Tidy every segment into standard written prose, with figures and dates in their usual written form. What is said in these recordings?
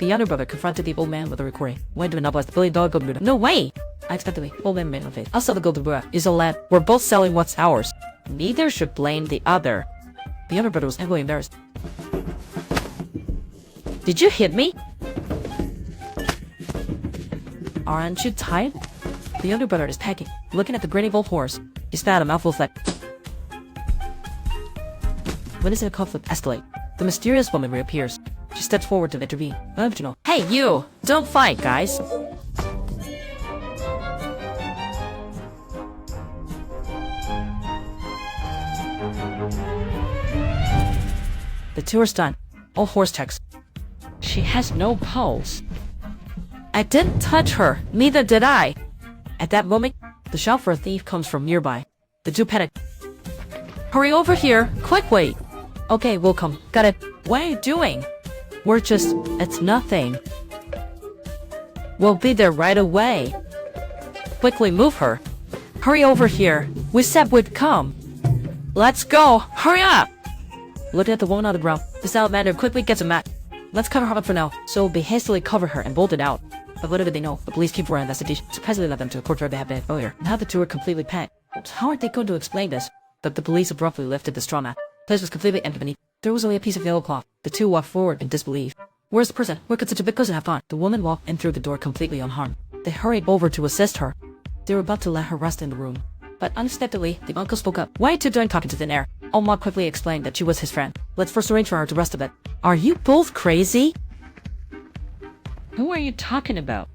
The younger brother confronted the old man with a recording. Went to monopolize the $1 billion gold. No way! Unexpectedly, the old man made no face. I'll sell the golden book. Is a lad. We're both selling what's ours. Neither should blame the other. The younger brother was heavily embarrassed. Did you hit me? Aren't you tired? The younger brother is packing, looking at the grinning old horse. He spat a mouthful of flesh. When does the conflict escalate? The mysterious woman reappears. She steps forward to intervene. Hey, you! Don't fight, guys! The two are stunned. Old horse checks. She has no pulse. I didn't touch her. Neither did I. At that moment, the shout for a thief comes from nearby. The two panic. Hurry over here! Quickly! Okay, we'll come. Got it. What are you doing? We're just... It's nothing. We'll be there right away. Quickly move her. Hurry over here. We said we'd come. Let's go. Hurry up! Looking at the woman on the ground, the salamander quickly gets a mat. Let's cover her up for now, so they hastily cover her and bolted out. But little did they know, the police came for an investigation, surprisingly led them to a courtyard they had been earlier. Now the two are completely panicked. How are they going to explain this? But the police abruptly lifted the straw mat. The place was completely empty beneath. There was only a piece of yellow cloth. The two walked forward in disbelief. Where's the person? Where could such a big cousin have gone? The woman walked in through the door completely unharmed. They hurried over to assist her. They were about to let her rest in the room. But unexpectedly, the uncle spoke up. Why are you two doing talking to thin air? Ma quickly explained that she was his friend. Let's first arrange for her to rest a bit. Are you both crazy? Who are you talking about?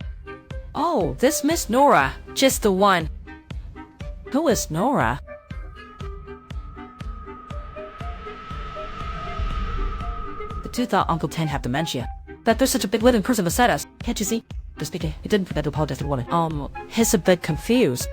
Oh, this Miss Nora. Just the one. Who is Nora? The two thought Uncle Ten had dementia. That there's such a big living person beside us. Can't you see? The speaker, he didn't forget to apologize to the woman. He's a bit confused.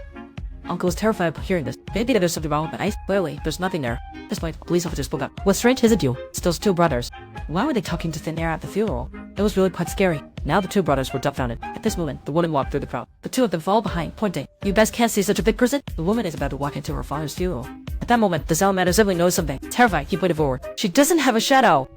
Uncle was terrified of hearing this. Maybe there's something wrong with my eyes. Clearly, there's nothing there. At this point, police officer spoke up. What's strange is it you? It's those two brothers. Why were they talking to thin air at the funeral? It was really quite scary. Now the two brothers were dumbfounded. At this moment, the woman walked through the crowd. The two of them followed behind, pointing. You best can't see such a big person. The woman is about to walk into her father's funeral. At that moment, the salamander suddenly noticed something. Terrified, he pointed forward. She doesn't have a shadow.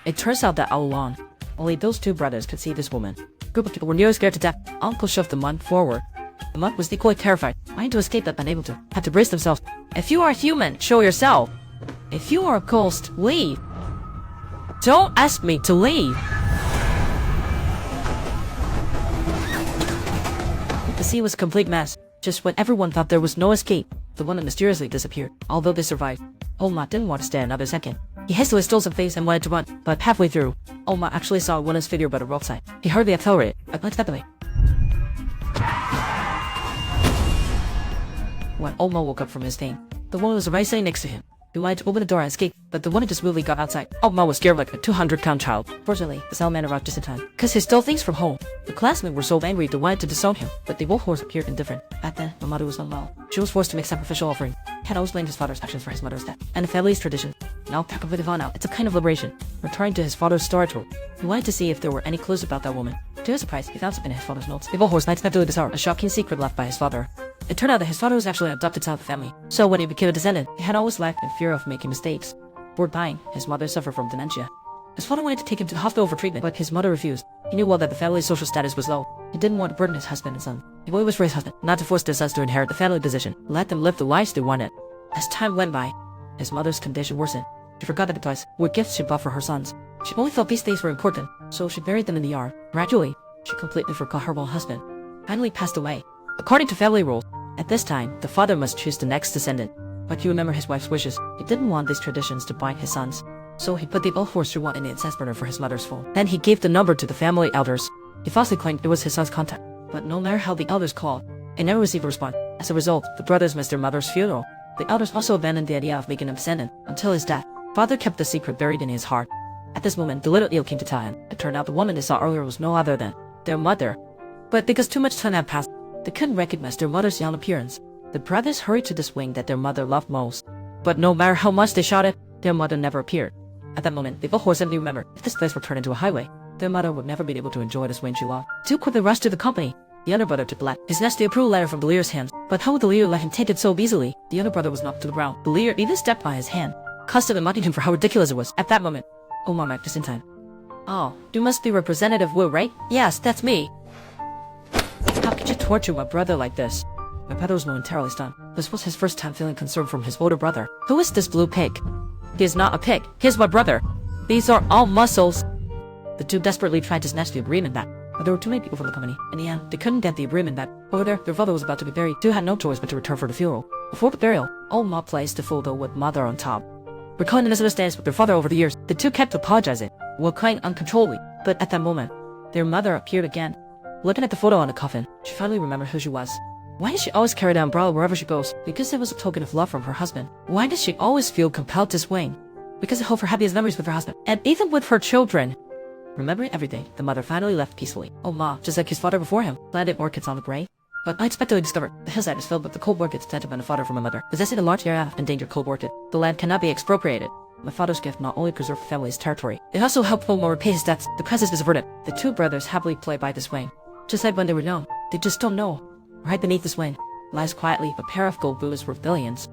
It turns out that all along, only those two brothers could see this woman. A group of people were nearly scared to death. Uncle shoved the monk forward. The monk was equally terrified, trying to escape but unable to. Had to brace themselves. If you are human, show yourself. If you are a ghost, leave. Don't ask me to leave. The sea was a complete mess. Just when everyone thought there was no escape, the woman mysteriously disappeared. Although they survived, Ma didn't want to stay another second. He hastily stole some things and wanted to run, but halfway through, Ma actually saw a woman's figure by the roadside. He hurriedly accelerated, unexpectedly. When Ma woke up from his faint, the woman was right sitting next to him. He wanted to open the door and escape, but the woman just smoothly got outside. Ma was scared like a 200-pound child. Fortunately, the salamander arrived just in time, because he stole things from home. The classmen were so angry they wanted to disown him, but the wolf horse appeared indifferent. Back then, my mother was unwell. She was forced to make sacrificial offering. He had always blamed his father's actions for his mother's death, and the family's tradition. Now, completely gone out. It's a kind of liberation. Returning to his father's storage room, he wanted to see if there were any clues about that woman. To his surprise, he found something in his father's notes. The wolf horse unexpectedly discovered a shocking secret left by his father. It turned out that his father was actually an adopted child of the family. So when he became a descendant, he had always lacked in fear of making mistakes. Before dying, his mother suffered from dementia. His father wanted to take him to the hospital for treatment, but his mother refused. He knew well that the family's social status was low. He didn't want to burden his husband and son. He always for his husband, not to force their sons to inherit the family position. Let them live the lives they wanted. As time went by, his mother's condition worsened. She forgot that the toys were gifts she bought for her sons. She only felt these things were important, so she buried them in the yard. Gradually, she completely forgot her own husband. Finally passed away. According to family rules, at this time, the father must choose the next descendant. But he remembered his wife's wishes. He didn't want these traditions to bind his sons. So he put the old horse one in the incest burner for his mother's phone. Then he gave the number to the family elders. He falsely claimed it was his son's contact. But no matter how the elders called, they never received a response. As a result, the brothers missed their mother's funeral. The elders also abandoned the idea of making a descendant until his death. Father kept the secret buried in his heart. At this moment, the little eel came to tell him. It turned out the woman they saw earlier was no other than their mother. But because too much time had passed, they couldn't recognize their mother's young appearance. The brothers hurried to the swing that their mother loved most. But no matter how much they shouted, their mother never appeared. At that moment, the horse suddenly remembered if this place were turned into a highway, their mother would never be able to enjoy the swing she loved. Two quickly rushed to the company. The younger brother took the lad. He snatched the approval letter from the leader's hands, but how would the leader let him take it so easily? The younger brother was knocked to the ground. The leader even stepped by his hand, cussed him and mocked him for how ridiculous it was. At that moment, Ma met just in time. Oh, you must be Representative Wu, right? Yes, that's me. How could you torture my brother like this? My brother was momentarily stunned. This was his first time feeling concern for his older brother. Who is this blue pig? He is not a pig. He is my brother. These are all muscles. The two desperately tried to snatch the agreement back, but there were too many people from the company. In the end, they couldn't get the agreement back. Over there, their father was about to be buried. Two had no choice but to return for the funeral. Before the burial, Ma placed the photo with mother on top. Recalling the misunderstandings with their father over the years, the two kept apologizing, while crying uncontrollably. But at that moment, their mother appeared again. Looking at the photo on the coffin, she finally remembered who she was. Why does she always carry the umbrella wherever she goes? Because it was a token of love from her husband. Why does she always feel compelled to swing? Because it held her happiest memories with her husband, and even with her children. Remembering everything, the mother finally left peacefully. Ma, just like his father before him, planted orchids on the grave. But unexpectedly discovered, the hillside is filled with the cold orchids sent by the father from my mother. Possessing a large area of endangered cold orchid, the land cannot be expropriated. My father's gift not only preserved the family's territory, it also helped Mo repay his debts. The crisis is averted. The two brothers happily play by this way. Just like when they were young, they just don't know. Right beneath this wing lies quietly a pair of gold Buddhist rebellions.